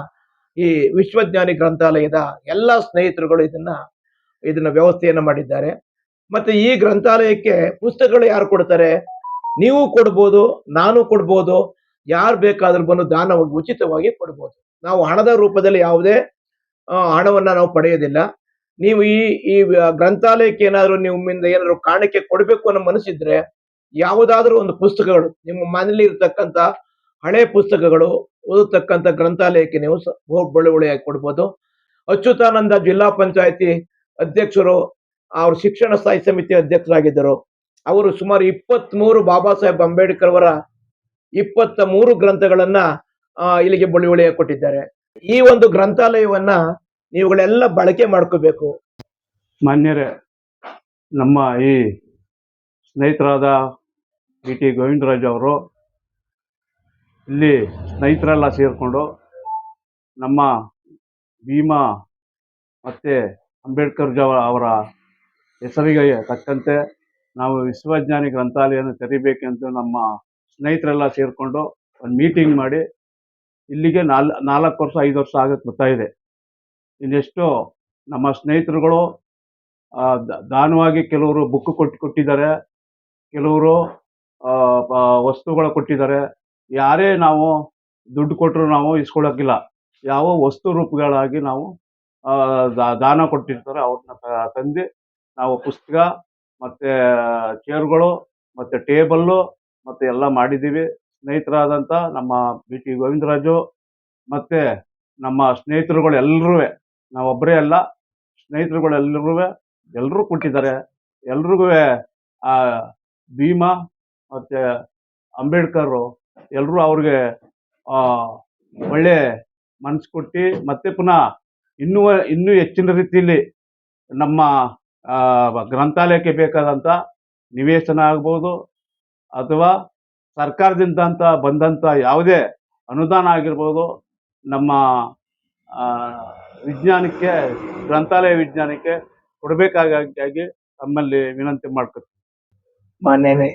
ಈ ವಿಶ್ವಜ್ಞಾನಿ ಗ್ರಂಥಾಲಯದ ಎಲ್ಲ ಸ್ನೇಹಿತರುಗಳು ಇದನ್ನ ವ್ಯವಸ್ಥೆಯನ್ನ ಮಾಡಿದ್ದಾರೆ. ಮತ್ತೆ ಈ ಗ್ರಂಥಾಲಯಕ್ಕೆ ಪುಸ್ತಕಗಳು ಯಾರು ಕೊಡ್ತಾರೆ? ನೀವು ಕೊಡ್ಬೋದು, ನಾನು ಕೊಡ್ಬೋದು, ಯಾರು ಬೇಕಾದ್ರೂ ಬಂದು ದಾನವಾಗಿ ಉಚಿತವಾಗಿ ಕೊಡ್ಬೋದು. ನಾವು ಹಣದ ರೂಪದಲ್ಲಿ ಯಾವುದೇ ಹಣವನ್ನ ನಾವು ಪಡೆಯೋದಿಲ್ಲ. ನೀವು ಈ ಗ್ರಂಥಾಲಯಕ್ಕೆ ಏನಾದ್ರು ನಿಮ್ಮಿಂದ ಏನಾದ್ರು ಕಾಣಿಕೆ ಕೊಡಬೇಕು ಅನ್ನೋ ಮನಸ್ಸಿದ್ರೆ ಯಾವುದಾದ್ರೂ ಒಂದು ಪುಸ್ತಕಗಳು ನಿಮ್ಮ ಮನೇಲಿ ಇರ್ತಕ್ಕಂಥ ಹಳೆ ಪುಸ್ತಕಗಳು ಓದತಕ್ಕಂಥ ಗ್ರಂಥಾಲಯಕ್ಕೆ ನೀವು ಬಳುವಳಿಯಾಗಿ ಕೊಡ್ಬೋದು. ಅಚ್ಯುತಾನಂದ ಜಿಲ್ಲಾ ಪಂಚಾಯತಿ ಅಧ್ಯಕ್ಷರು, ಅವರು ಶಿಕ್ಷಣ ಸ್ಥಾಯಿ ಸಮಿತಿ ಅಧ್ಯಕ್ಷರಾಗಿದ್ದರು. ಅವರು ಸುಮಾರು 23 ಬಾಬಾ ಸಾಹೇಬ್ ಅಂಬೇಡ್ಕರ್ ಅವರ 23 ಗ್ರಂಥಗಳನ್ನ ಇಲ್ಲಿಗೆ ಬಳುವಳಿಯಾಗಿ ಕೊಟ್ಟಿದ್ದಾರೆ. ಈ ಒಂದು ಗ್ರಂಥಾಲಯವನ್ನ ನೀವುಗಳೆಲ್ಲ ಬಳಕೆ ಮಾಡ್ಕೋಬೇಕು. ಮಾನ್ಯರೇ, ನಮ್ಮ ಈ ಸ್ನೇಹಿತರಾದ BT ಗೋವಿಂದರಾಜ್ ಅವರು ಇಲ್ಲಿ ಸ್ನೇಹಿತರೆಲ್ಲ ಸೇರಿಕೊಂಡು ನಮ್ಮ ಭೀಮಾ ಮತ್ತು ಅಂಬೇಡ್ಕರ್ ಅವರ ಹೆಸರಿಗೆ ತಕ್ಕಂತೆ ನಾವು ವಿಶ್ವಜ್ಞಾನಿ ಗ್ರಂಥಾಲಯವನ್ನು ತೆರಿಬೇಕೆಂದು ನಮ್ಮ ಸ್ನೇಹಿತರೆಲ್ಲ ಸೇರಿಕೊಂಡು ಒಂದು ಮೀಟಿಂಗ್ ಮಾಡಿ ಇಲ್ಲಿಗೆ 4 ವರ್ಷ 5 ವರ್ಷ ಆಗಕ್ಕೆ ಬರ್ತಾ ಇದೆ. ಇನ್ನೆಷ್ಟು ನಮ್ಮ ಸ್ನೇಹಿತರುಗಳು ದಾನವಾಗಿ ಕೆಲವರು ಬುಕ್ ಕೊಟ್ಟಿದ್ದಾರೆ, ಕೆಲವರು ವಸ್ತುಗಳು ಕೊಟ್ಟಿದ್ದಾರೆ. ಯಾರೇ ನಾವು ದುಡ್ಡು ಕೊಟ್ಟರು ನಾವು ಇಸ್ಕೊಳ್ಳೋಕ್ಕಿಲ್ಲ. ಯಾವ ವಸ್ತು ರೂಪಗಳಾಗಿ ನಾವು ದಾನ ಕೊಟ್ಟಿರ್ತಾರೆ ಅವ್ರನ್ನ ತಂದು ನಾವು ಪುಸ್ತಕ ಮತ್ತು ಚೇರ್ಗಳು ಮತ್ತು ಟೇಬಲ್ಲು ಮತ್ತು ಎಲ್ಲ ಮಾಡಿದ್ದೀವಿ. ಸ್ನೇಹಿತರಾದಂಥ ನಮ್ಮ BT ಗೋವಿಂದರಾಜು ಮತ್ತು ನಮ್ಮ ಸ್ನೇಹಿತರುಗಳು ಎಲ್ಲರೂ, ನಾವೊಬ್ಬರೇ ಅಲ್ಲ, ಸ್ನೇಹಿತರುಗಳೆಲ್ಲರೂ ಎಲ್ಲರೂ ಕೊಟ್ಟಿದ್ದಾರೆ. ಎಲ್ರಿಗೂ ಆ ಭೀಮಾ ಮತ್ತು ಅಂಬೇಡ್ಕರ್ ಎಲ್ಲರೂ ಅವ್ರಿಗೆ ಒಳ್ಳೆ ಮನಸ್ಸು ಕೊಟ್ಟು ಮತ್ತೆ ಪುನಃ ಇನ್ನೂ ಹೆಚ್ಚಿನ ರೀತಿಯಲ್ಲಿ ನಮ್ಮ ಗ್ರಂಥಾಲಯಕ್ಕೆ ಬೇಕಾದಂಥ ನಿವೇಶನ ಆಗ್ಬೋದು ಅಥವಾ ಸರ್ಕಾರದಿಂದ ಅಂತ ಬಂದಂಥ ಯಾವುದೇ ಅನುದಾನ ಆಗಿರ್ಬೋದು ನಮ್ಮ ವಿಜ್ಞಾನಕ್ಕೆ ಗ್ರಂಥಾಲಯ ವಿಜ್ಞಾನಕ್ಕೆ ಕೊಡಬೇಕಾಗಿ ತಮ್ಮಲ್ಲಿ ವಿನಂತಿ ಮಾಡ್ಕೊತೀನಿ. ಮಾನ್ಯನೇ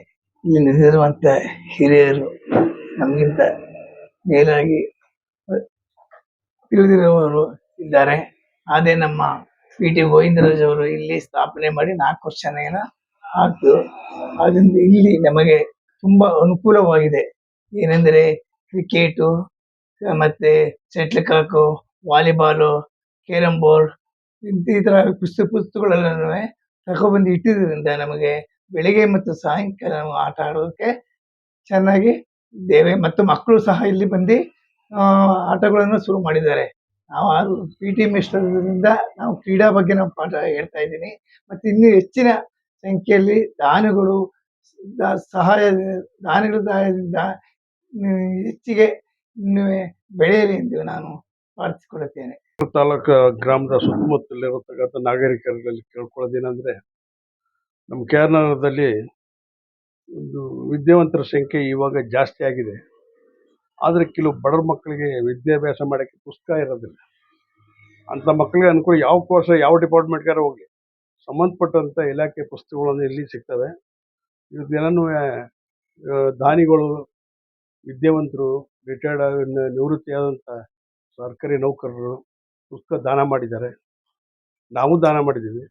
ಇಲ್ಲಿ ನೆರೆದಿರುವಂಥ ಹಿರಿಯರು ನಮಗಿಂತ ಮೇಲಾಗಿ ತಿಳಿದಿರುವವರು ಇದ್ದಾರೆ. ಅದೇ ನಮ್ಮ ಪಿ ಟಿ ಗೋವಿಂದರಾಜ್ ಅವರು ಇಲ್ಲಿ ಸ್ಥಾಪನೆ ಮಾಡಿ 4 ವರ್ಷ ಏನೋ ಆಯ್ತು. ಅದರಿಂದ ಇಲ್ಲಿ ನಮಗೆ ತುಂಬಾ ಅನುಕೂಲವಾಗಿದೆ. ಏನೆಂದರೆ ಕ್ರಿಕೆಟು ಮತ್ತೆ shuttle cock, volleyball, carrom board ಈ ಥರ ಪುಸ್ತಕಗಳೆಲ್ಲನೂ ತಗೊಬಂದು ಇಟ್ಟಿದ್ದರಿಂದ ನಮಗೆ ಬೆಳಿಗ್ಗೆ ಮತ್ತು ಸಾಯಂಕಾಲ ನಾವು ಆಟ ಆಡೋದಕ್ಕೆ ಚೆನ್ನಾಗಿ ಇದ್ದೇವೆ ಮತ್ತು ಮಕ್ಕಳು ಸಹ ಇಲ್ಲಿ ಬಂದು ಆಟಗಳನ್ನು ಶುರು ಮಾಡಿದ್ದಾರೆ. ನಾವು ಪಿ ಟಿ ಮಿಸ್ಟರ್‌ರಿಂದ ನಾವು ಕ್ರೀಡಾ ಬಗ್ಗೆ ನಾವು ಪಾಠ ಹೇಳ್ತಾ ಇದ್ದೀನಿ. ಮತ್ತು ಇನ್ನೂ ಹೆಚ್ಚಿನ ಸಂಖ್ಯೆಯಲ್ಲಿ ದಾನಿಗಳು ದಾನಿಗಳ ಸಹಾಯದಿಂದ ಹೆಚ್ಚಿಗೆ ಇನ್ನೂ ಬೆಳೆಯಲಿ ಎಂದು ನಾನು ಪ್ರಾರ್ಥಿಸಿಕೊಳ್ಳುತ್ತೇನೆ. ತಾಲೂಕು ಗ್ರಾಮದ ಸುತ್ತಮುತ್ತಲಿರತಕ್ಕಂಥ ನಾಗರಿಕರಲ್ಲಿ ಕೇಳ್ಕೊಳ್ಳೋದೇನೆಂದರೆ, ನಮ್ಮ ಕೆ ಆರ್ ನಗರದಲ್ಲಿ ಒಂದು ವಿದ್ಯಾವಂತರ ಸಂಖ್ಯೆ ಇವಾಗ ಜಾಸ್ತಿ ಆಗಿದೆ. ಆದರೆ ಕೆಲವು ಬಡವ್ರ ಮಕ್ಕಳಿಗೆ ವಿದ್ಯಾಭ್ಯಾಸ ಮಾಡೋಕ್ಕೆ ಪುಸ್ತಕ ಇರೋದಿಲ್ಲ. ಅಂಥ ಮಕ್ಕಳಿಗೆ ಅನುಕೂಲ ಯಾವ ಕೋರ್ಸ್ ಯಾವ ಡಿಪಾರ್ಟ್ಮೆಂಟ್ಗಾರ ಹೋಗಿ ಸಂಬಂಧಪಟ್ಟಂಥ ಇಲಾಖೆ ಪುಸ್ತಕಗಳನ್ನು ಇಲ್ಲಿ ಸಿಗ್ತವೆ. ಇವತ್ತೇನೂ ದಾನಿಗಳು, ವಿದ್ಯಾವಂತರು, ರಿಟೈರ್ಡ್ ನಿವೃತ್ತಿಯಾದಂಥ ಸರ್ಕಾರಿ ನೌಕರರು ಪುಸ್ತಕ ದಾನ ಮಾಡಿದ್ದಾರೆ. ನಾವು ದಾನ ಮಾಡಿದ್ದೀವಿ.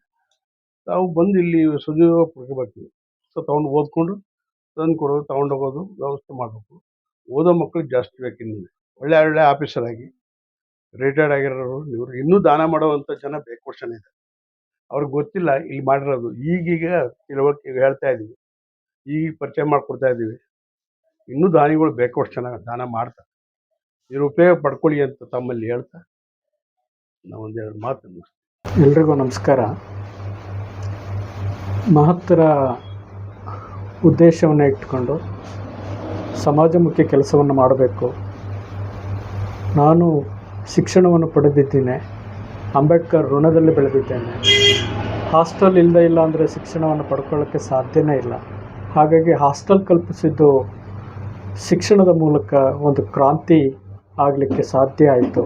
ತಾವು ಬಂದು ಇಲ್ಲಿ ಸದುಪಯೋಗ ಪಡ್ಕೋಬೇಕು. ಪುಸ್ತಕ ತೊಗೊಂಡು ಓದ್ಕೊಂಡು ತಂದು ಕೊಡೋದು, ತೊಗೊಂಡೋಗೋದು ವ್ಯವಸ್ಥೆ ಮಾಡಬೇಕು. ಓದೋ ಮಕ್ಕಳಿಗೆ ಜಾಸ್ತಿ ಬೇಕು. ಇನ್ನೂ ಒಳ್ಳೆ ಆಫೀಸರ್ ಆಗಿ ರಿಟೈರ್ಡ್ ಆಗಿರೋರು ಇವರು ಇನ್ನೂ ದಾನ ಮಾಡುವಂಥ ಜನ ಬೇಕು ಇದೆ. ಅವ್ರಿಗೆ ಗೊತ್ತಿಲ್ಲ ಇಲ್ಲಿ ಮಾಡಿರೋದು. ಈಗೀಗ ತಿಳುವಳಿಕೆ ಹೇಳ್ತಾ ಇದ್ದೀವಿ, ಈಗ ಪರಿಚಯ ಮಾಡಿಕೊಡ್ತಾ ಇದ್ದೀವಿ. ಇನ್ನೂ ದಾನಿಗಳು ಬೇಕು ಚೆನ್ನಾಗಿ ದಾನ ಮಾಡ್ತಾರೆ. ಇದ್ರ ಉಪಯೋಗ ಪಡ್ಕೊಳ್ಳಿ ಅಂತ ತಮ್ಮಲ್ಲಿ ಹೇಳ್ತಾ ನಾವು ಒಂದೆರಡು ಮಾತು ಮುಗಿಸ್ತೀವಿ. ಎಲ್ರಿಗೂ ನಮಸ್ಕಾರ. ಮಹತ್ತರ ಉದ್ದೇಶವನ್ನು ಇಟ್ಕೊಂಡು ಸಮಾಜಮುಖಿ ಕೆಲಸವನ್ನು ಮಾಡಬೇಕು. ನಾನು ಶಿಕ್ಷಣವನ್ನು ಪಡೆದಿದ್ದೇನೆ. ಅಂಬೇಡ್ಕರ್ ಋಣದಲ್ಲಿ ಬೆಳೆದಿದ್ದೇನೆ. ಹಾಸ್ಟೆಲ್ ಇಲ್ಲ ಅಂದರೆ ಶಿಕ್ಷಣವನ್ನು ಪಡ್ಕೊಳ್ಳೋಕ್ಕೆ ಸಾಧ್ಯನೇ ಇಲ್ಲ. ಹಾಗಾಗಿ ಹಾಸ್ಟೆಲ್ ಕಲ್ಪಿಸಿದ್ದು ಶಿಕ್ಷಣದ ಮೂಲಕ ಒಂದು ಕ್ರಾಂತಿ ಆಗಲಿಕ್ಕೆ ಸಾಧ್ಯ ಆಯಿತು.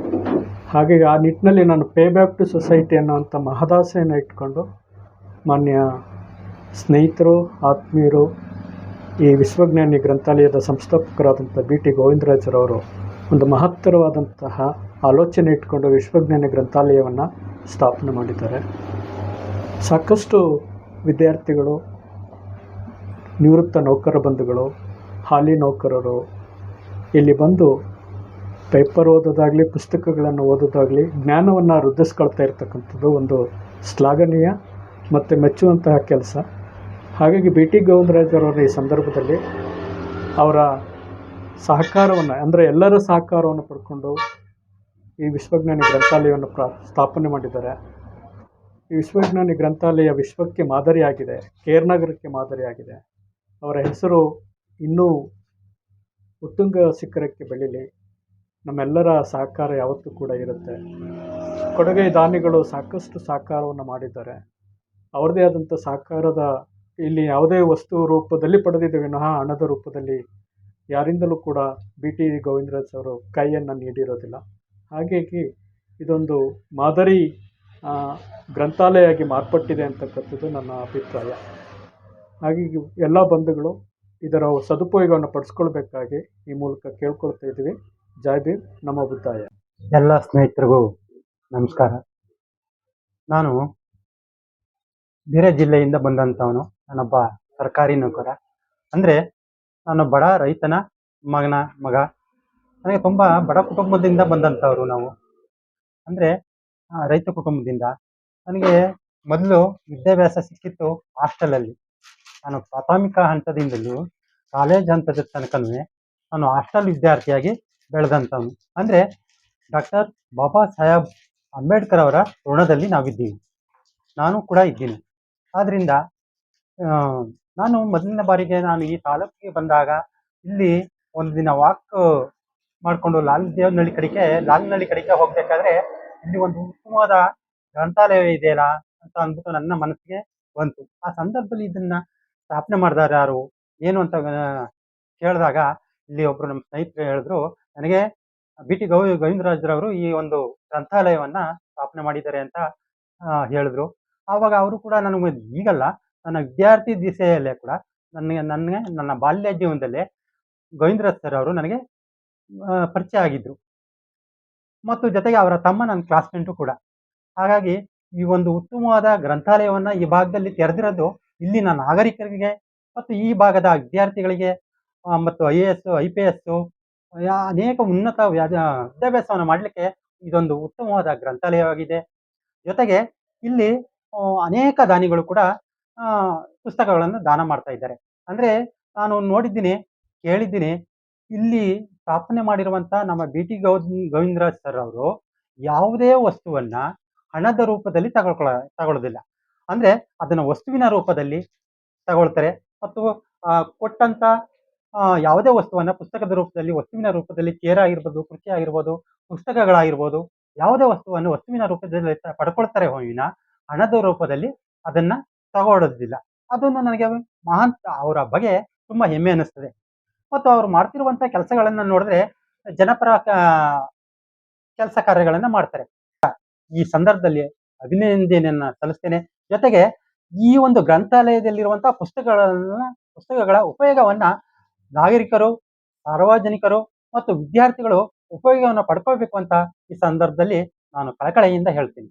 ಹಾಗಾಗಿ ಆ ನಿಟ್ಟಿನಲ್ಲಿ ನಾನು ಪೇ ಬ್ಯಾಕ್ ಟು ಸೊಸೈಟಿ ಅನ್ನುವಂಥ ಮಹದಾಸೆಯನ್ನು ಇಟ್ಕೊಂಡು ಮಾನ್ಯ ಸ್ನೇಹಿತರು, ಆತ್ಮೀಯರು, ಈ ವಿಶ್ವಜ್ಞಾನಿ ಗ್ರಂಥಾಲಯದ ಸಂಸ್ಥಾಪಕರಾದಂಥ ಬಿ ಟಿ ಗೋವಿಂದರಾಜರವರು ಒಂದು ಮಹತ್ತರವಾದಂತಹ ಆಲೋಚನೆ ಇಟ್ಕೊಂಡು ವಿಶ್ವಜ್ಞಾನಿ ಗ್ರಂಥಾಲಯವನ್ನು ಸ್ಥಾಪನೆ ಮಾಡಿದ್ದಾರೆ. ಸಾಕಷ್ಟು ವಿದ್ಯಾರ್ಥಿಗಳು, ನಿವೃತ್ತ ನೌಕರ ಬಂಧುಗಳು, ಹಾಲಿ ನೌಕರರು ಇಲ್ಲಿ ಬಂದು ಪೇಪರ್ ಓದೋದಾಗಲಿ, ಪುಸ್ತಕಗಳನ್ನು ಓದೋದಾಗಲಿ, ಜ್ಞಾನವನ್ನು ವೃದ್ಧಿಸ್ಕೊಳ್ತಾ ಇರ್ತಕ್ಕಂಥದ್ದು ಒಂದು ಶ್ಲಾಘನೀಯ ಮತ್ತು ಮೆಚ್ಚುವಂತಹ ಕೆಲಸ. ಹಾಗಾಗಿ ಬಿ ಟಿ ಗೋವಿಂದರಾಜರವರ ಈ ಸಂದರ್ಭದಲ್ಲಿ ಅವರ ಸಹಕಾರವನ್ನು, ಅಂದರೆ ಎಲ್ಲರ ಸಹಕಾರವನ್ನು ಪಡ್ಕೊಂಡು ಈ ವಿಶ್ವಜ್ಞಾನಿ ಗ್ರಂಥಾಲಯವನ್ನು ಸ್ಥಾಪನೆ ಮಾಡಿದ್ದಾರೆ. ಈ ವಿಶ್ವಜ್ಞಾನಿ ಗ್ರಂಥಾಲಯ ವಿಶ್ವಕ್ಕೆ ಮಾದರಿಯಾಗಿದೆ, ಕೇರ್ ನಗರಕ್ಕೆ ಮಾದರಿಯಾಗಿದೆ. ಅವರ ಹೆಸರು ಇನ್ನೂ ಉತ್ತುಂಗ ಶಿಖರಕ್ಕೆ ಬೆಳೀಲಿ. ನಮ್ಮೆಲ್ಲರ ಸಹಕಾರ ಯಾವತ್ತೂ ಕೂಡ ಇರುತ್ತೆ. ಕೊಡುಗೈ ದಾನಿಗಳು ಸಾಕಷ್ಟು ಸಹಕಾರವನ್ನು ಮಾಡಿದ್ದಾರೆ. ಅವ್ರದ್ದೇ ಆದಂಥ ಸಹಕಾರದ ಇಲ್ಲಿ ಯಾವುದೇ ವಸ್ತು ರೂಪದಲ್ಲಿ ಪಡೆದಿದ್ದ ವಿನಃ ಹಣದ ರೂಪದಲ್ಲಿ ಯಾರಿಂದಲೂ ಕೂಡ ಬಿ ಟಿ ಗೋವಿಂದರಾಜ್ ಅವರು ಕೈಯನ್ನು ನೀಡಿರೋದಿಲ್ಲ. ಹಾಗಾಗಿ ಇದೊಂದು ಮಾದರಿ ಗ್ರಂಥಾಲಯ ಆಗಿ ಮಾರ್ಪಟ್ಟಿದೆ ಅಂತಕ್ಕಂಥದ್ದು ನನ್ನ ಅಭಿಪ್ರಾಯ. ಹಾಗಾಗಿ ಎಲ್ಲ ಬಂಧುಗಳು ಇದರ ಸದುಪಯೋಗವನ್ನು ಪಡಿಸ್ಕೊಳ್ಬೇಕಾಗಿ ಈ ಮೂಲಕ ಕೇಳ್ಕೊಳ್ತಾ ಇದ್ದೀವಿ. ಜೈ ಭೀಮ್, ನಮೋ ಬುದ್ಧಾಯ. ಎಲ್ಲ ಸ್ನೇಹಿತರಿಗೂ ನಮಸ್ಕಾರ. ನಾನು ಬೇರೆ ಜಿಲ್ಲೆಯಿಂದ ಬಂದಂಥವನು. ನಾನೊಬ್ಬ ಸರ್ಕಾರಿ ನೌಕರ. ಅಂದರೆ ನಾನು ಬಡ ರೈತನ ಮಗ. ನನಗೆ ತುಂಬ ಬಡ ಕುಟುಂಬದಿಂದ ಬಂದಂಥವ್ರು ನಾವು. ಅಂದರೆ ರೈತ ಕುಟುಂಬದಿಂದ. ನನಗೆ ಮೊದಲು ವಿದ್ಯಾಭ್ಯಾಸ ಸಿಕ್ಕಿತ್ತು ಹಾಸ್ಟೆಲಲ್ಲಿ. ನಾನು ಪ್ರಾಥಮಿಕ ಹಂತದಿಂದಲೂ ಕಾಲೇಜ್ ಹಂತದ ತನಕನೂ ನಾನು ಹಾಸ್ಟೆಲ್ ವಿದ್ಯಾರ್ಥಿಯಾಗಿ ಬೆಳೆದಂಥವನು. ಅಂದರೆ ಡಾಕ್ಟರ್ ಬಾಬಾ ಸಾಹೇಬ್ ಅಂಬೇಡ್ಕರ್ ಅವರ ಋಣದಲ್ಲಿ ನಾವಿದ್ದೀವಿ. ನಾನು ಕೂಡ ಇದ್ದೀನಿ. ಆದ್ದರಿಂದ ಆ, ನಾನು ಮೊದಲನೇ ಬಾರಿಗೆ ನಾನು ಈ ತಾಲೂಕಿಗೆ ಬಂದಾಗ ಇಲ್ಲಿ ಒಂದು ದಿನ ವಾಕ್ ಮಾಡಿಕೊಂಡು ಲಾಲ್ನಳ್ಳಿ ಕಡೆಗೆ ಹೋಗ್ಬೇಕಾದ್ರೆ ಇಲ್ಲಿ ಒಂದು ಉತ್ತಮವಾದ ಗ್ರಂಥಾಲಯ ಇದೆಯಲ್ಲ ಅಂತ ಅಂದ್ಬಿಟ್ಟು ನನ್ನ ಮನಸ್ಸಿಗೆ ಬಂತು. ಆ ಸಂದರ್ಭದಲ್ಲಿ ಇದನ್ನ ಸ್ಥಾಪನೆ ಮಾಡಿದವರು ಯಾರು ಏನು ಅಂತ ಕೇಳಿದಾಗ ಇಲ್ಲಿ ಒಬ್ರು ನಮ್ಮ ಸ್ನೇಹಿತರು ಹೇಳಿದ್ರು ನನಗೆ ಗೋವಿಂದರಾಜ್ರವರು ಈ ಒಂದು ಗ್ರಂಥಾಲಯವನ್ನ ಸ್ಥಾಪನೆ ಮಾಡಿದ್ದಾರೆ ಅಂತ ಹೇಳಿದ್ರು. ಆವಾಗ ಅವರು ಕೂಡ ನನಗೆ ಈಗಲ್ಲ, ನನ್ನ ವಿದ್ಯಾರ್ಥಿ ದಿಸೆಯಲ್ಲೇ ಕೂಡ ನನಗೆ ನನ್ನ ಬಾಲ್ಯ ಜೀವನದಲ್ಲೇ ಗೋವಿಂದರಾಜ್ ಸರ್ ಅವರು ನನಗೆ ಪರಿಚಯ ಆಗಿದ್ರು ಮತ್ತು ಜೊತೆಗೆ ಅವರ ತಮ್ಮ ನನ್ನ ಕ್ಲಾಸ್ಮೇಟು ಕೂಡ. ಹಾಗಾಗಿ ಈ ಒಂದು ಉತ್ತಮವಾದ ಗ್ರಂಥಾಲಯವನ್ನ ಈ ಭಾಗದಲ್ಲಿ ತೆರೆದಿರೋದು ಇಲ್ಲಿನ ನಾಗರಿಕರಿಗೆ ಮತ್ತು ಈ ಭಾಗದ ವಿದ್ಯಾರ್ಥಿಗಳಿಗೆ ಮತ್ತು IAS, IPS ಅನೇಕ ಉನ್ನತ ವಿದ್ಯಾಭ್ಯಾಸವನ್ನು ಮಾಡಲಿಕ್ಕೆ ಇದೊಂದು ಉತ್ತಮವಾದ ಗ್ರಂಥಾಲಯವಾಗಿದೆ. ಜೊತೆಗೆ ಇಲ್ಲಿ ಅನೇಕ ದಾನಿಗಳು ಕೂಡ ಪುಸ್ತಕಗಳನ್ನು ದಾನ ಮಾಡ್ತಾ ಇದ್ದಾರೆ. ಅಂದ್ರೆ ನಾನು ನೋಡಿದ್ದೀನಿ, ಕೇಳಿದ್ದೀನಿ, ಇಲ್ಲಿ ಸ್ಥಾಪನೆ ಮಾಡಿರುವಂತ ನಮ್ಮ BT ಗೋವಿಂದರಾಜ್ ಸರ್ ಅವರು ಯಾವುದೇ ವಸ್ತುವನ್ನ ಹಣದ ರೂಪದಲ್ಲಿ ತಗೊಳ್ಳೋದಿಲ್ಲ. ಅಂದ್ರೆ ಅದನ್ನ ವಸ್ತುವಿನ ರೂಪದಲ್ಲಿ ತಗೊಳ್ತಾರೆ ಮತ್ತು ಕೊಟ್ಟಂತ ಯಾವುದೇ ವಸ್ತುವನ್ನ ಪುಸ್ತಕದ ರೂಪದಲ್ಲಿ, ವಸ್ತುವಿನ ರೂಪದಲ್ಲಿ ಚೇರ್ ಆಗಿರ್ಬೋದು, ಕುರ್ಚಿ ಆಗಿರ್ಬೋದು, ಪುಸ್ತಕಗಳಾಗಿರ್ಬೋದು, ಯಾವುದೇ ವಸ್ತುವನ್ನು ವಸ್ತುವಿನ ರೂಪದಲ್ಲಿ ಪಡ್ಕೊಳ್ತಾರೆ ವಿನ ಹಣದ ರೂಪದಲ್ಲಿ ಅದನ್ನ ತಗೊಳ್ಳೋದಿಲ್ಲ. ಅದನ್ನು ನನಗೆ ಮಹಾನ್ ಅವರ ಬಗ್ಗೆ ತುಂಬಾ ಹೆಮ್ಮೆ ಅನ್ನಿಸ್ತದೆ. ಮತ್ತು ಅವ್ರು ಮಾಡ್ತಿರುವಂತ ಕೆಲಸಗಳನ್ನ ನೋಡಿದ್ರೆ ಜನಪರ ಕೆಲಸ ಕಾರ್ಯಗಳನ್ನ ಮಾಡ್ತಾರೆ. ಈ ಸಂದರ್ಭದಲ್ಲಿ ಅಭಿನಂದನೆಯನ್ನ ಸಲ್ಲಿಸ್ತೇನೆ. ಜೊತೆಗೆ ಈ ಒಂದು ಗ್ರಂಥಾಲಯದಲ್ಲಿರುವಂತಹ ಪುಸ್ತಕಗಳ ಉಪಯೋಗವನ್ನ ನಾಗರಿಕರು, ಸಾರ್ವಜನಿಕರು ಮತ್ತು ವಿದ್ಯಾರ್ಥಿಗಳು ಉಪಯೋಗವನ್ನು ಪಡ್ಕೊಳ್ಬೇಕು ಅಂತ ಈ ಸಂದರ್ಭದಲ್ಲಿ ನಾನು ಕಳಕಳಿಯಿಂದ ಹೇಳ್ತೀನಿ.